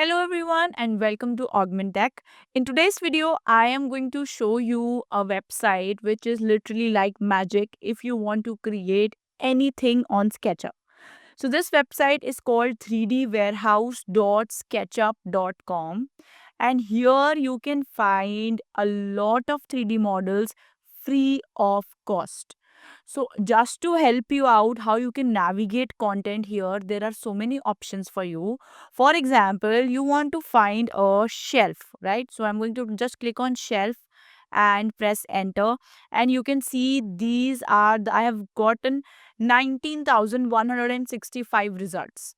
Hello everyone and welcome to Augment Tech. In today's video, I am going to show you a website which is literally like magic if you want to create anything on SketchUp. So this website is called 3dwarehouse.sketchup.com, and here you can find a lot of 3D models free of cost. So just to help you out how you can navigate content here, there are so many options for you. For example, you want to find a shelf, right? So I'm going to just click on shelf and press enter, and you can see these are I have gotten 19,165 results.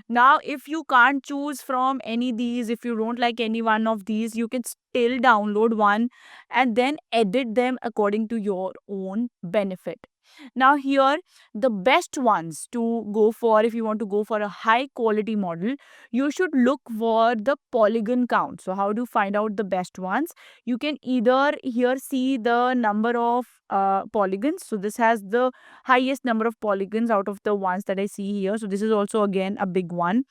Now, if you can't choose from any these, if you don't like any one of these, you can still download one and then edit them according to your own benefit. Now, here, the best ones to go for if you want to go for a high quality model, you should look for the polygon count. So, how to find out the best ones? You can either here see the number of polygons. So, this has the highest number of polygons out of the ones that I see here. So this is also again a big one.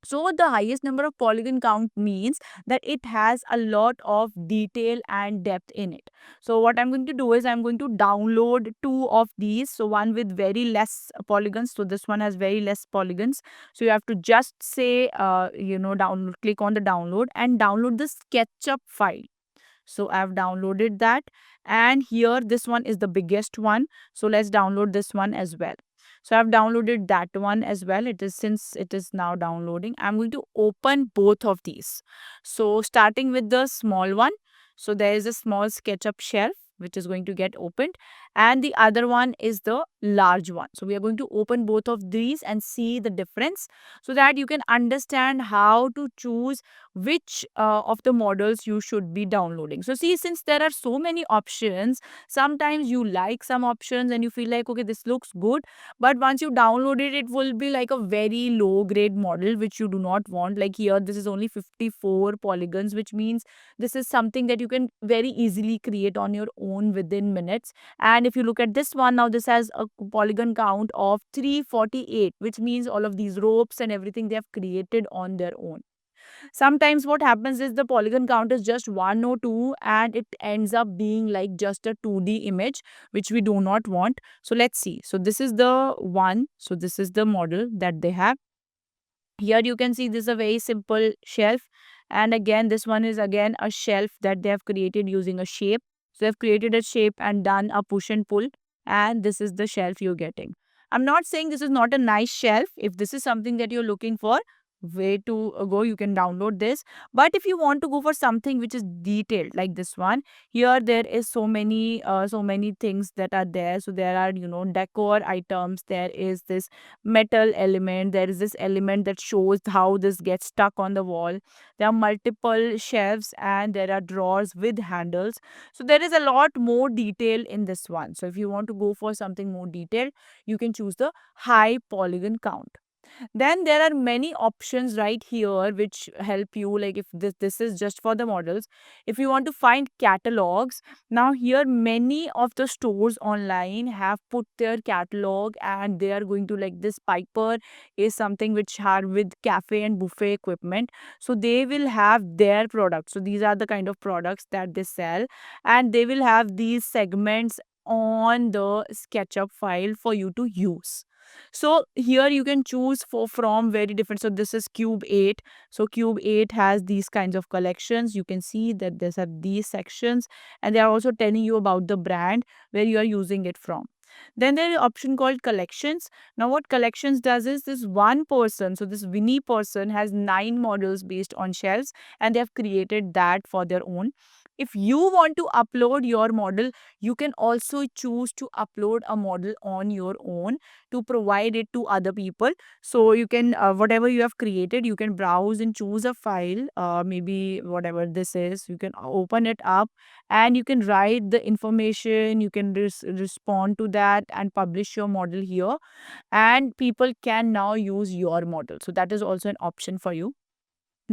So the highest number of polygon count means that it has a lot of detail and depth in it. So what I'm going to do is I'm going to download two of these. So one with very less polygons. So this one has very less polygons. So you have to just say, download, click on the download and download the SketchUp file. So I've downloaded that, and here this one is the biggest one. So let's download this one as well. So I've downloaded that one as well. It is since it is now downloading, I'm going to open both of these. So starting with the small one. So there is a small SketchUp shelf which is going to get opened, and the other one is the large one. So we are going to open both of these and see the difference so that you can understand how to choose which of the models you should be downloading. So see, since there are so many options, sometimes you like some options and you feel like, okay, this looks good, but once you download it, it will be like a very low grade model which you do not want. Like here, this is only 54 polygons, which means this is something that you can very easily create on your own within minutes. And if you look at this one now, this has a polygon count of 348, which means all of these ropes and everything they have created on their own. Sometimes what happens is the polygon count is just 1 or 2 and it ends up being like just a 2D image, which we do not want. So let's see. So this is the one. So this is the model that they have. Here you can see this is a very simple shelf. And again, this one is again a shelf that they have created using a shape. So they've created a shape and done a push and pull. And this is the shelf you're getting. I'm not saying this is not a nice shelf. If this is something that you're looking for, way to go, you can download this. But if you want to go for something which is detailed like this one, here there is so many things that are there. So there are, decor items, there is this metal element, there is this element that shows how this gets stuck on the wall, there are multiple shelves, and there are drawers with handles. So there is a lot more detail in this one. So if you want to go for something more detailed, you can choose the high polygon count. Then there are many options right here which help you, like if this is just for the models. If you want to find catalogs, now here many of the stores online have put their catalog, and they are going to, like, this Piper is something which are with cafe and buffet equipment, so they will have their products. So these are the kind of products that they sell, and they will have these segments on the SketchUp file for you to use. So here you can choose for from very different. So this is Cube 8. So Cube 8 has these kinds of collections. You can see that there's have these sections, and they are also telling you about the brand where you are using it from. Then there is an option called collections. Now what collections does is this one person, so this Winnie person has 9 models based on shelves, and they have created that for their own. If you want to upload your model, you can also choose to upload a model on your own to provide it to other people. So you can, whatever you have created, you can browse and choose a file, maybe whatever this is, you can open it up and you can write the information, you can respond to that and publish your model here, and people can now use your model. So that is also an option for you.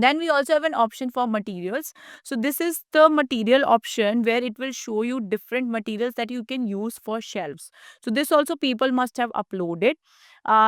Then we also have an option for materials. So this is the material option where it will show you different materials that you can use for shelves. So this also people must have uploaded.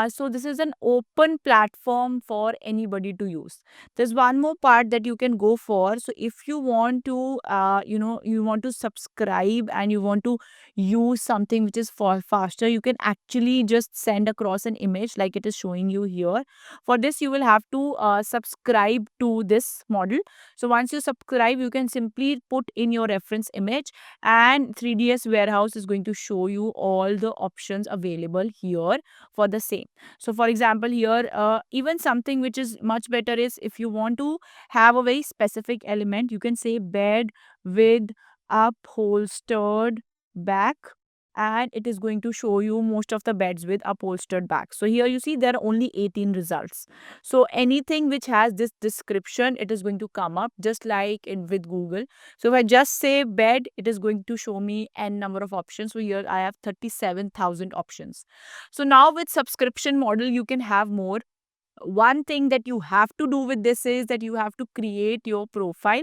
So this is an open platform for anybody to use. There's one more part that you can go for. So if you want to, you want to subscribe and you want to use something which is far faster, you can actually just send across an image like it is showing you here. For this, you will have to subscribe to this model. So once you subscribe, you can simply put in your reference image, and 3ds warehouse is going to show you all the options available here for the same. So for example, here even something which is much better is, if you want to have a very specific element, you can say bed with upholstered back, and it is going to show you most of the beds with upholstered back. So here you see there are only 18 results. So anything which has this description, it is going to come up just like in with Google. So if I just say bed, it is going to show me n number of options. So here I have 37,000 options. So now with subscription model, you can have more. One thing that you have to do with this is that you have to create your profile.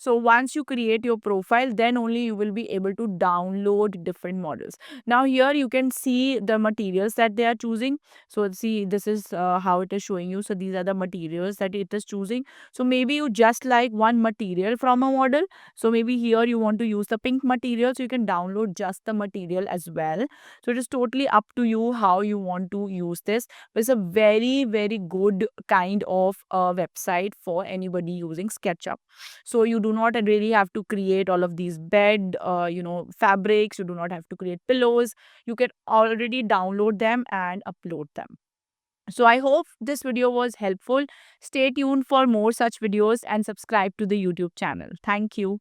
So once you create your profile, then only you will be able to download different models. Now here you can see the materials that they are choosing. So see, this is how it is showing you. So these are the materials that it is choosing. So maybe you just like one material from a model. So maybe here you want to use the pink material, so you can download just the material as well. So it is totally up to you how you want to use this. It's a very, very good kind of website for anybody using SketchUp. So you do not really have to create all of these bed, fabrics. You do not have to create pillows. You can already download them and upload them. So I hope this video was helpful. Stay tuned for more such videos and subscribe to the YouTube channel. Thank you.